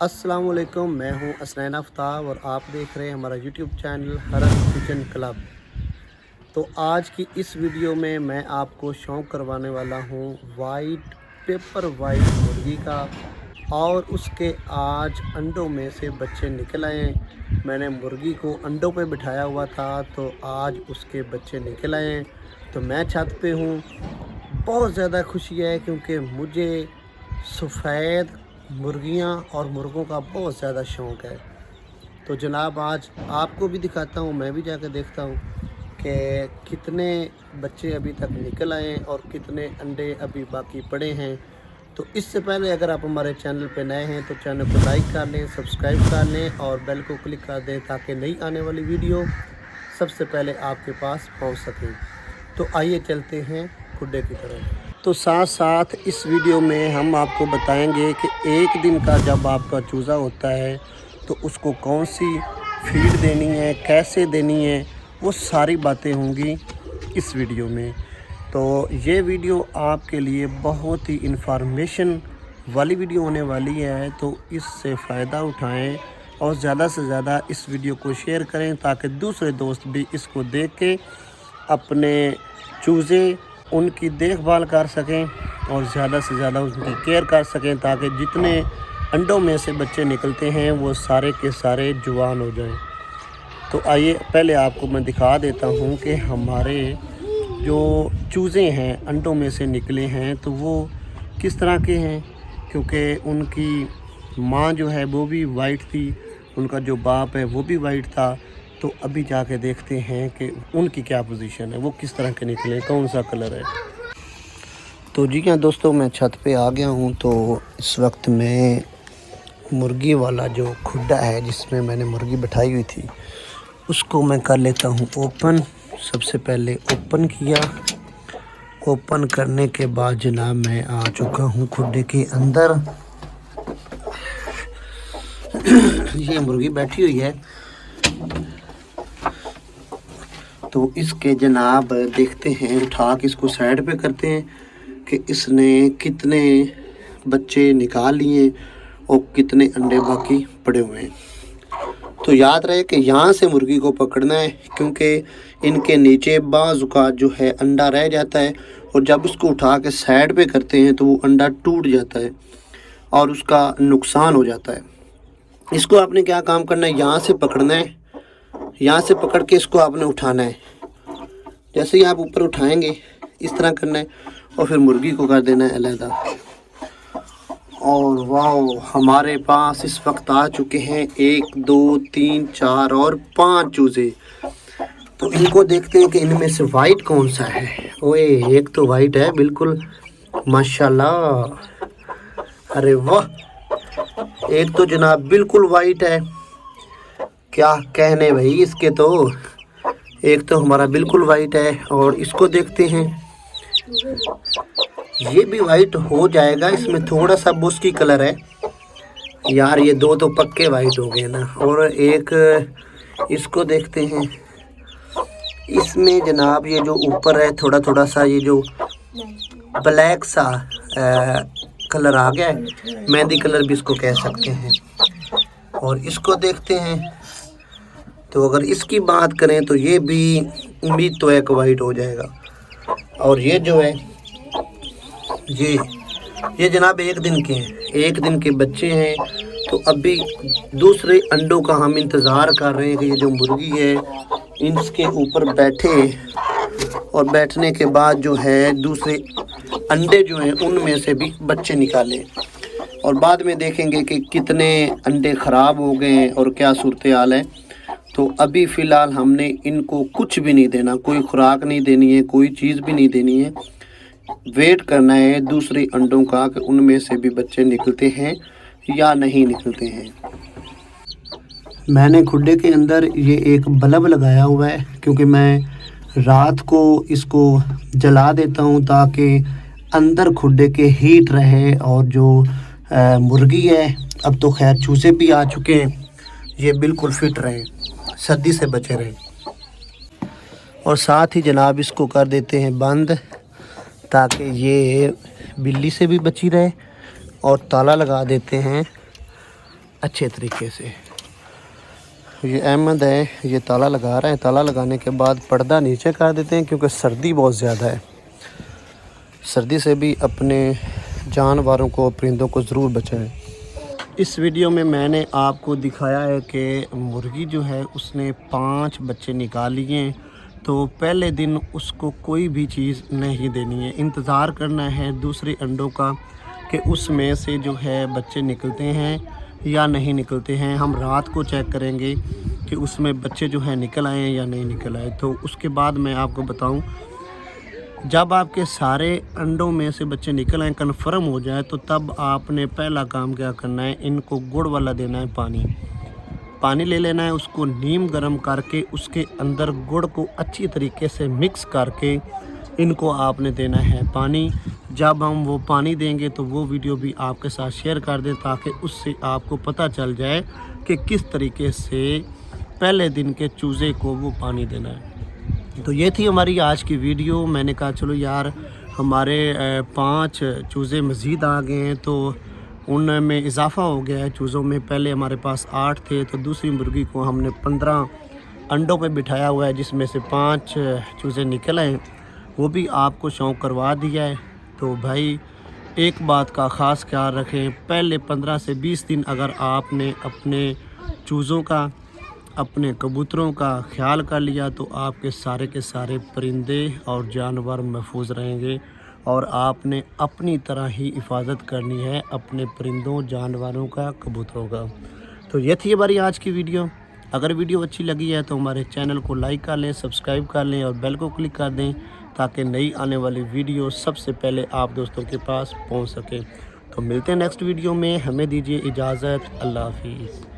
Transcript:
अस्सलाम वालेकुम, मैं हूं असनैन आफ्ताब और आप देख रहे हैं हमारा यूट्यूब चैनल हरस किचन क्लब। तो आज की इस वीडियो में मैं आपको शौक़ करवाने वाला हूं पेपर वाइट मुर्गी का। और उसके आज अंडों में से बच्चे निकल आए। मैंने मुर्गी को अंडों पे बिठाया हुआ था, तो आज उसके बच्चे निकल आए। तो मैं छत पे हूँ, बहुत ज़्यादा खुशी है क्योंकि मुझे सफ़ेद मुर्गियाँ और मुर्गों का बहुत ज़्यादा शौक़ है। तो जनाब आज आपको भी दिखाता हूँ, मैं भी जाकर देखता हूँ कि कितने बच्चे अभी तक निकल आए और कितने अंडे अभी बाकी पड़े हैं। तो इससे पहले अगर आप हमारे चैनल पर नए हैं तो चैनल को लाइक कर लें, सब्सक्राइब कर लें और बेल को क्लिक कर दें ताकि नई आने वाली वीडियो सबसे पहले आपके पास पहुँच सके। तो आइए चलते हैं खुड्डे की तरफ। तो साथ साथ इस वीडियो में हम आपको बताएंगे कि एक दिन का जब आपका चूज़ा होता है तो उसको कौन सी फीड देनी है, कैसे देनी है, वो सारी बातें होंगी इस वीडियो में। तो ये वीडियो आपके लिए बहुत ही इंफॉर्मेशन वाली वीडियो होने वाली है, तो इससे फ़ायदा उठाएं और ज़्यादा से ज़्यादा इस वीडियो को शेयर करें ताकि दूसरे दोस्त भी इसको देख के अपने चूज़े उनकी देखभाल कर सकें और ज़्यादा से ज़्यादा उनकी केयर कर सकें ताकि जितने अंडों में से बच्चे निकलते हैं वो सारे के सारे जुवान हो जाएं। तो आइए पहले आपको मैं दिखा देता हूं कि हमारे जो चूज़े हैं अंडों में से निकले हैं तो वो किस तरह के हैं, क्योंकि उनकी माँ जो है वो भी वाइट थी, उनका जो बाप है वो भी वाइट था। तो अभी जाके देखते हैं कि उनकी क्या पोजीशन है, वो किस तरह के निकले, कौन सा कलर है। तो जी हाँ दोस्तों, मैं छत पे आ गया हूँ। तो इस वक्त मैं मुर्गी वाला जो खुड्डा है जिसमें मैंने मुर्गी बिठाई हुई थी उसको मैं कर लेता हूँ ओपन। सबसे पहले ओपन किया, ओपन करने के बाद जनाब मैं आ चुका हूँ खुड्डे के अंदर। ये मुर्गी बैठी हुई है, तो इसके जनाब देखते हैं, उठा के इसको साइड पे करते हैं कि इसने कितने बच्चे निकाल लिए और कितने अंडे बाकी पड़े हुए हैं। तो याद रहे कि यहाँ से मुर्गी को पकड़ना है क्योंकि इनके नीचे बाज़ जो है अंडा रह जाता है और जब उसको उठा के साइड पे करते हैं तो वो अंडा टूट जाता है और उसका नुकसान हो जाता है। इसको आपने क्या काम करना है, यहाँ से पकड़ना है, यहाँ से पकड़ के इसको आपने उठाना है। जैसे ही आप ऊपर उठाएंगे इस तरह करना है और फिर मुर्गी को कर देना है अलहदा। और वाह, हमारे पास इस वक्त आ चुके हैं 1 2 3 4 और 5 चूज़े। तो इनको देखते हैं कि इनमें से वाइट कौन सा है। ओए, एक तो वाइट है बिल्कुल माशाल्लाह, अरे वाह, एक तो जनाब बिल्कुल वाइट है, क्या कहने भाई इसके। तो एक तो हमारा बिल्कुल वाइट है और इसको देखते हैं, ये भी वाइट हो जाएगा, इसमें थोड़ा सा बुस्की कलर है यार। ये दो तो पक्के वाइट हो गए ना। और एक इसको देखते हैं, इसमें जनाब ये जो ऊपर है थोड़ा थोड़ा सा ये जो ब्लैक सा कलर आ गया है, मेहंदी कलर भी इसको कह सकते हैं। और इसको देखते हैं, तो अगर इसकी बात करें तो ये भी उम्मीद तो एक वाइट हो जाएगा। और ये जो है ये जनाब 1 दिन के हैं, 1 दिन के बच्चे हैं। तो अभी दूसरे अंडों का हम इंतज़ार कर रहे हैं कि ये जो मुर्गी है इसके ऊपर बैठे और बैठने के बाद जो है दूसरे अंडे जो हैं उनमें से भी बच्चे निकालें और बाद में देखेंगे कि कितने अंडे ख़राब हो गए हैं और क्या सूरत हाल है। तो अभी फ़िलहाल हमने इनको कुछ भी नहीं देना, कोई खुराक नहीं देनी है, कोई चीज़ भी नहीं देनी है। वेट करना है दूसरे अंडों का कि उनमें से भी बच्चे निकलते हैं या नहीं निकलते हैं। मैंने खुड्डे के अंदर ये एक बल्ब लगाया हुआ है क्योंकि मैं रात को इसको जला देता हूँ ताकि अंदर खुड्डे के हीट रहे और जो मुर्गी है, अब तो खैर चूज़े भी आ चुके हैं, ये बिल्कुल फिट रहे, सर्दी से बचे रहे। और साथ ही जनाब इसको कर देते हैं बंद ताकि ये बिल्ली से भी बची रहे और ताला लगा देते हैं अच्छे तरीके से। ये अहमद है, ये ताला लगा रहा है। ताला लगाने के बाद पर्दा नीचे कर देते हैं क्योंकि सर्दी बहुत ज़्यादा है। सर्दी से भी अपने जानवरों को, परिंदों को ज़रूर बचाएं। इस वीडियो में मैंने आपको दिखाया है कि मुर्गी जो है उसने 5 बच्चे निकाल लिए हैं। तो पहले दिन उसको कोई भी चीज़ नहीं देनी है, इंतज़ार करना है दूसरे अंडों का कि उसमें से जो है बच्चे निकलते हैं या नहीं निकलते हैं। हम रात को चेक करेंगे कि उसमें बच्चे जो है निकल आए हैं या नहीं निकल आए। तो उसके बाद मैं आपको बताऊं, जब आपके सारे अंडों में से बच्चे निकल आए, कन्फर्म हो जाए, तो तब आपने पहला काम क्या करना है, इनको गुड़ वाला देना है पानी ले लेना है। उसको नीम गर्म करके उसके अंदर गुड़ को अच्छी तरीके से मिक्स करके इनको आपने देना है पानी। जब हम वो पानी देंगे तो वो वीडियो भी आपके साथ शेयर कर दें ताकि उससे आपको पता चल जाए कि किस तरीके से पहले दिन के चूज़े को वो पानी देना है। तो ये थी हमारी आज की वीडियो। मैंने कहा चलो यार, हमारे 5 चूज़े मज़ीद आ गए हैं तो उनमें इजाफ़ा हो गया है चूज़ों में। पहले हमारे पास 8 थे तो दूसरी मुर्गी को हमने 15 अंडों पे बिठाया हुआ है, जिसमें से 5 चूज़े निकल आए। वो भी आपको शौक़ करवा दिया है। तो भाई एक बात का ख़ास ख्याल रखें, पहले 15 से 20 दिन अगर आपने अपने चूज़ों का, अपने कबूतरों का ख्याल कर लिया तो आपके सारे के सारे परिंदे और जानवर महफूज रहेंगे और आपने अपनी तरह ही हिफाजत करनी है अपने परिंदों, जानवरों का, कबूतरों का। तो ये थी हमारी आज की वीडियो। अगर वीडियो अच्छी लगी है तो हमारे चैनल को लाइक कर लें, सब्सक्राइब कर लें और बेल को क्लिक कर दें ताकि नई आने वाली वीडियो सबसे पहले आप दोस्तों के पास पहुंच सके। तो मिलते हैं नेक्स्ट वीडियो में। हमें दीजिए इजाज़त। अल्लाह हाफिज़।